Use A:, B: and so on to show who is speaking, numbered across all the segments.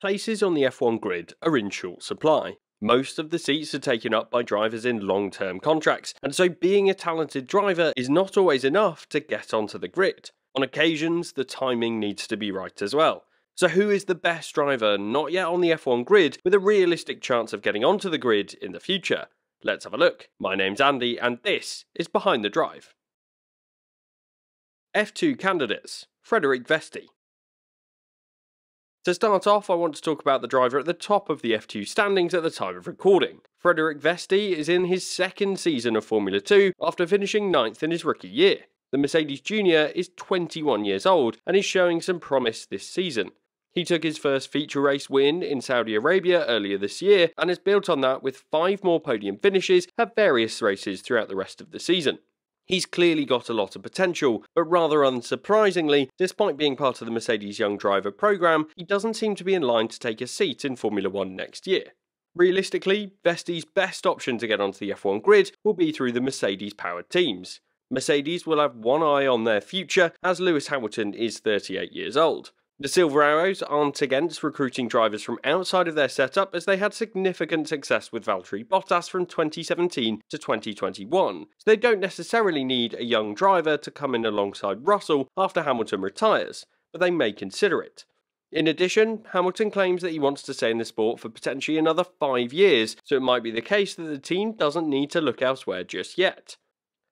A: Places on the F1 grid are in short supply. Most of the seats are taken up by drivers in long-term contracts, and so being a talented driver is not always enough to get onto the grid. On occasions, the timing needs to be right as well. So who is the best driver not yet on the F1 grid with a realistic chance of getting onto the grid in the future? Let's have a look. My name's Andy, and this is Behind the Drive. F2 candidates, Frederik Vesti. To start off, I want to talk about the driver at the top of the F2 standings at the time of recording. Frederik Vesti is in his second season of Formula 2 after finishing 9th in his rookie year. The Mercedes Junior is 21 years old and is showing some promise this season. He took his first feature race win in Saudi Arabia earlier this year and has built on that with 5 more podium finishes at various races throughout the rest of the season. He's clearly got a lot of potential, but rather unsurprisingly, despite being part of the Mercedes Young Driver programme, he doesn't seem to be in line to take a seat in Formula 1 next year. Realistically, Vesti's best option to get onto the F1 grid will be through the Mercedes-powered teams. Mercedes will have one eye on their future, as Lewis Hamilton is 38 years old. The Silver Arrows aren't against recruiting drivers from outside of their setup, as they had significant success with Valtteri Bottas from 2017 to 2021, so they don't necessarily need a young driver to come in alongside Russell after Hamilton retires, but they may consider it. In addition, Hamilton claims that he wants to stay in the sport for potentially another 5 years, so it might be the case that the team doesn't need to look elsewhere just yet.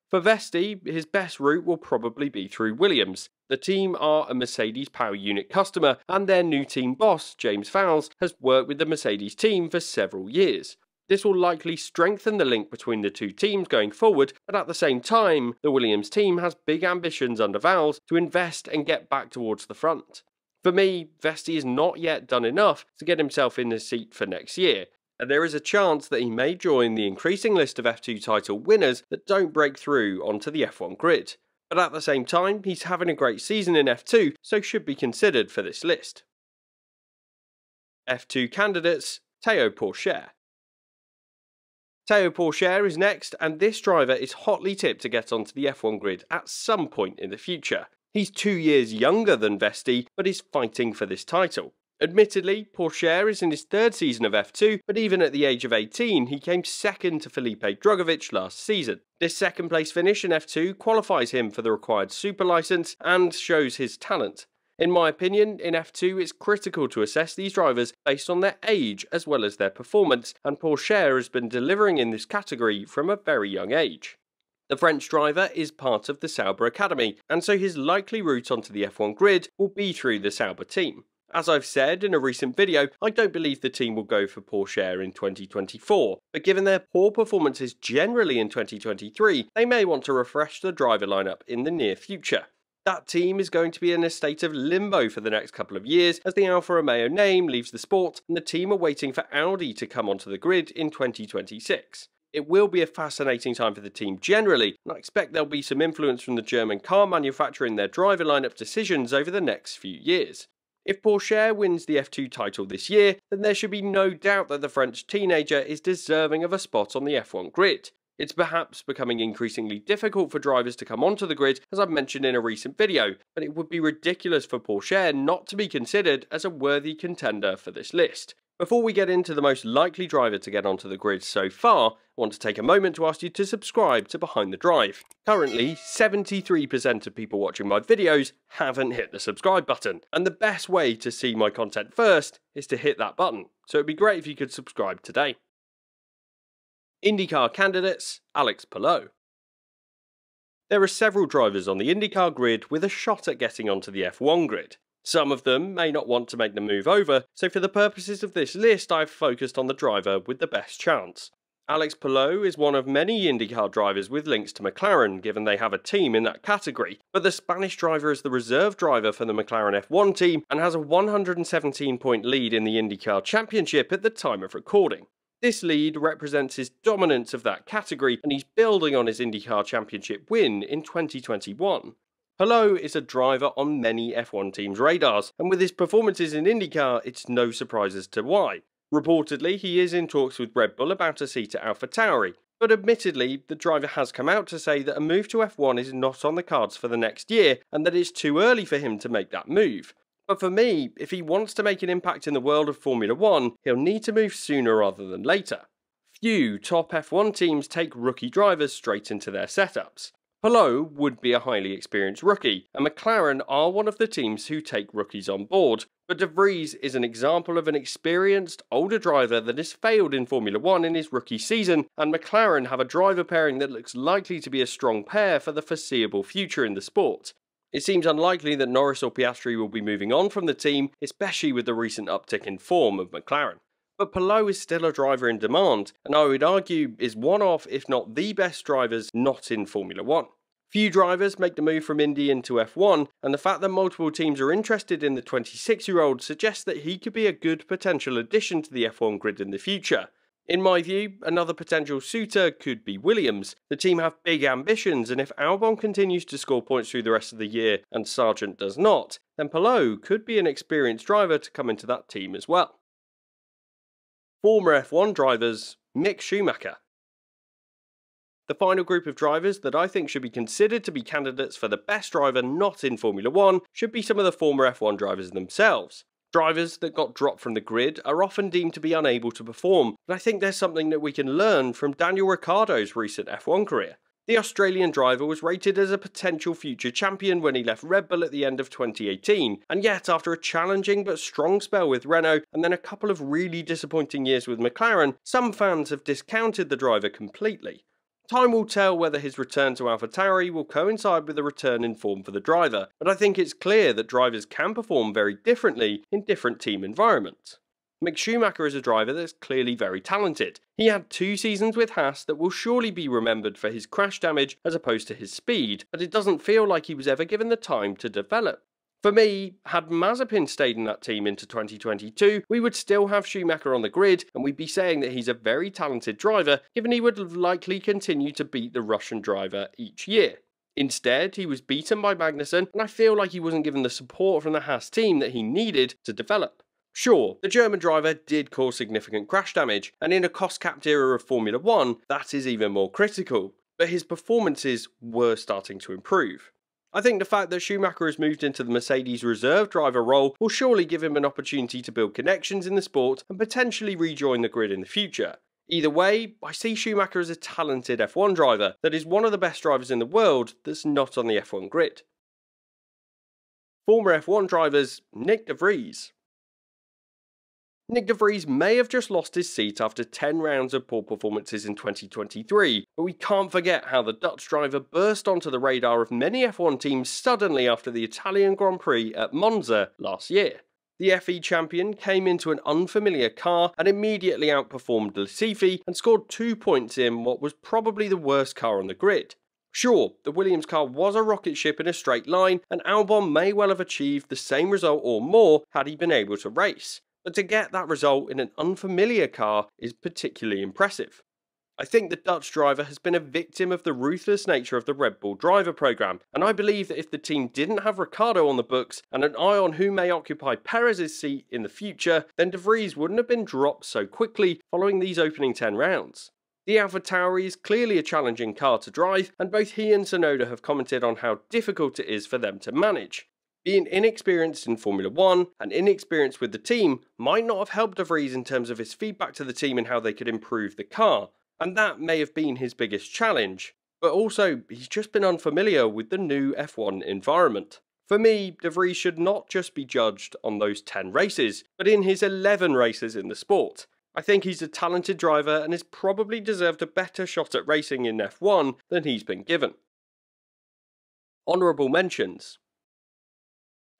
A: For Vesti, his best route will probably be through Williams. The team are a Mercedes Power Unit customer, and their new team boss, James Fowles, has worked with the Mercedes team for several years. This will likely strengthen the link between the two teams going forward, but at the same time, the Williams team has big ambitions under Fowles to invest and get back towards the front. For me, Vesti is not yet done enough to get himself in the seat for next year, and there is a chance that he may join the increasing list of F2 title winners that don't break through onto the F1 grid. But at the same time, he's having a great season in F2, so should be considered for this list. F2 candidates, Théo Pourchaire. Théo Pourchaire is next, and this driver is hotly tipped to get onto the F1 grid at some point in the future. He's 2 years younger than Vesti, but is fighting for this title. Admittedly, Pourchaire is in his 3rd season of F2, but even at the age of 18, he came second to Felipe Drugovich last season. This second place finish in F2 qualifies him for the required super license and shows his talent. In my opinion, in F2 it's critical to assess these drivers based on their age as well as their performance, and Pourchaire has been delivering in this category from a very young age. The French driver is part of the Sauber Academy, and so his likely route onto the F1 grid will be through the Sauber team. As I've said in a recent video, I don't believe the team will go for Pourchaire in 2024, but given their poor performances generally in 2023, they may want to refresh the driver lineup in the near future. That team is going to be in a state of limbo for the next couple of years as the Alfa Romeo name leaves the sport and the team are waiting for Audi to come onto the grid in 2026. It will be a fascinating time for the team generally, and I expect there'll be some influence from the German car manufacturer in their driver lineup decisions over the next few years. If Pourchaire wins the F2 title this year, then there should be no doubt that the French teenager is deserving of a spot on the F1 grid. It's perhaps becoming increasingly difficult for drivers to come onto the grid, as I've mentioned in a recent video, but it would be ridiculous for Pourchaire not to be considered as a worthy contender for this list. Before we get into the most likely driver to get onto the grid so far, I want to take a moment to ask you to subscribe to Behind the Drive. Currently, 73% of people watching my videos haven't hit the subscribe button, and the best way to see my content first is to hit that button, so it'd be great if you could subscribe today. IndyCar candidates, Alex Palou. There are several drivers on the IndyCar grid with a shot at getting onto the F1 grid. Some of them may not want to make the move over, so for the purposes of this list I've focused on the driver with the best chance. Alex Palou is one of many IndyCar drivers with links to McLaren, given they have a team in that category, but the Spanish driver is the reserve driver for the McLaren F1 team and has a 117-point lead in the IndyCar Championship at the time of recording. This lead represents his dominance of that category, and he's building on his IndyCar Championship win in 2021. Palou is a driver on many F1 teams' radars, and with his performances in IndyCar, it's no surprise as to why. Reportedly, he is in talks with Red Bull about a seat at AlphaTauri, but admittedly, the driver has come out to say that a move to F1 is not on the cards for the next year, and that it's too early for him to make that move. But for me, if he wants to make an impact in the world of Formula 1, he'll need to move sooner rather than later. Few top F1 teams take rookie drivers straight into their setups. Palou would be a highly experienced rookie, and McLaren are one of the teams who take rookies on board, but De Vries is an example of an experienced, older driver that has failed in Formula 1 in his rookie season, and McLaren have a driver pairing that looks likely to be a strong pair for the foreseeable future in the sport. It seems unlikely that Norris or Piastri will be moving on from the team, especially with the recent uptick in form of McLaren. But Palou is still a driver in demand, and I would argue is one of, if not the best drivers not in Formula 1. Few drivers make the move from Indy into F1, and the fact that multiple teams are interested in the 26-year-old suggests that he could be a good potential addition to the F1 grid in the future. In my view, another potential suitor could be Williams. The team have big ambitions, and if Albon continues to score points through the rest of the year and Sargent does not, then Palou could be an experienced driver to come into that team as well. Former F1 drivers, Mick Schumacher. The final group of drivers that I think should be considered to be candidates for the best driver not in Formula 1 should be some of the former F1 drivers themselves. Drivers that got dropped from the grid are often deemed to be unable to perform, but I think there's something that we can learn from Daniel Ricciardo's recent F1 career. The Australian driver was rated as a potential future champion when he left Red Bull at the end of 2018, and yet after a challenging but strong spell with Renault and then a couple of really disappointing years with McLaren, some fans have discounted the driver completely. Time will tell whether his return to AlphaTauri will coincide with a return in form for the driver, but I think it's clear that drivers can perform very differently in different team environments. Mick Schumacher is a driver that's clearly very talented. He had 2 seasons with Haas that will surely be remembered for his crash damage as opposed to his speed, but it doesn't feel like he was ever given the time to develop. For me, had Mazepin stayed in that team into 2022, we would still have Schumacher on the grid, and we'd be saying that he's a very talented driver, given he would likely continue to beat the Russian driver each year. Instead, he was beaten by Magnussen, and I feel like he wasn't given the support from the Haas team that he needed to develop. Sure, the German driver did cause significant crash damage, and in a cost-capped era of Formula 1, that is even more critical, but his performances were starting to improve. I think the fact that Schumacher has moved into the Mercedes reserve driver role will surely give him an opportunity to build connections in the sport and potentially rejoin the grid in the future. Either way, I see Schumacher as a talented F1 driver that is one of the best drivers in the world that's not on the F1 grid. Former F1 drivers, Nick De Vries. Nick De Vries may have just lost his seat after 10 rounds of poor performances in 2023, but we can't forget how the Dutch driver burst onto the radar of many F1 teams suddenly after the Italian Grand Prix at Monza last year. The FE champion came into an unfamiliar car and immediately outperformed Latifi and scored 2 points in what was probably the worst car on the grid. Sure, the Williams car was a rocket ship in a straight line, and Albon may well have achieved the same result or more had he been able to race. But to get that result in an unfamiliar car is particularly impressive. I think the Dutch driver has been a victim of the ruthless nature of the Red Bull driver program, and I believe that if the team didn't have Ricciardo on the books and an eye on who may occupy Perez's seat in the future, then De Vries wouldn't have been dropped so quickly following these opening 10 rounds. The AlphaTauri is clearly a challenging car to drive, and both he and Tsunoda have commented on how difficult it is for them to manage. Being inexperienced in Formula 1 and inexperienced with the team might not have helped De Vries in terms of his feedback to the team and how they could improve the car, and that may have been his biggest challenge, but also he's just been unfamiliar with the new F1 environment. For me, De Vries should not just be judged on those 10 races, but in his 11 races in the sport. I think he's a talented driver and has probably deserved a better shot at racing in F1 than he's been given. Honourable mentions.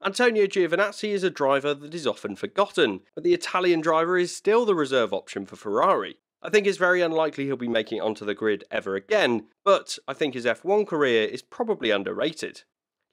A: Antonio Giovinazzi is a driver that is often forgotten, but the Italian driver is still the reserve option for Ferrari. I think it's very unlikely he'll be making it onto the grid ever again, but I think his F1 career is probably underrated.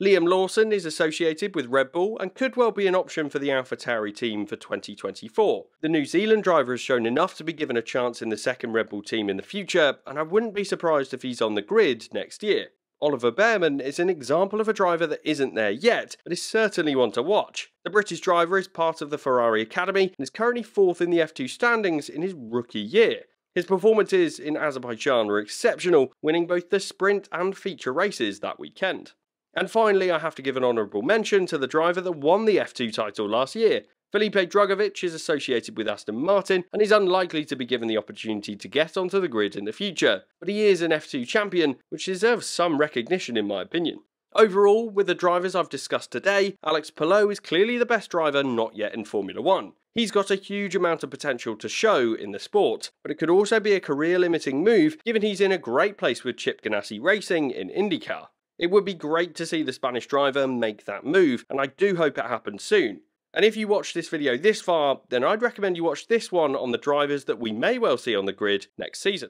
A: Liam Lawson is associated with Red Bull and could well be an option for the AlphaTauri team for 2024. The New Zealand driver has shown enough to be given a chance in the second Red Bull team in the future, and I wouldn't be surprised if he's on the grid next year. Oliver Behrman is an example of a driver that isn't there yet, but is certainly one to watch. The British driver is part of the Ferrari Academy and is currently 4th in the F2 standings in his rookie year. His performances in Azerbaijan were exceptional, winning both the sprint and feature races that weekend. And finally, I have to give an honourable mention to the driver that won the F2 title last year. Felipe Drugovich is associated with Aston Martin and is unlikely to be given the opportunity to get onto the grid in the future, but he is an F2 champion, which deserves some recognition in my opinion. Overall, with the drivers I've discussed today, Alex Palou is clearly the best driver not yet in Formula 1. He's got a huge amount of potential to show in the sport, but it could also be a career-limiting move given he's in a great place with Chip Ganassi Racing in IndyCar. It would be great to see the Spanish driver make that move, and I do hope it happens soon. And if you watched this video this far, then I'd recommend you watch this one on the drivers that we may well see on the grid next season.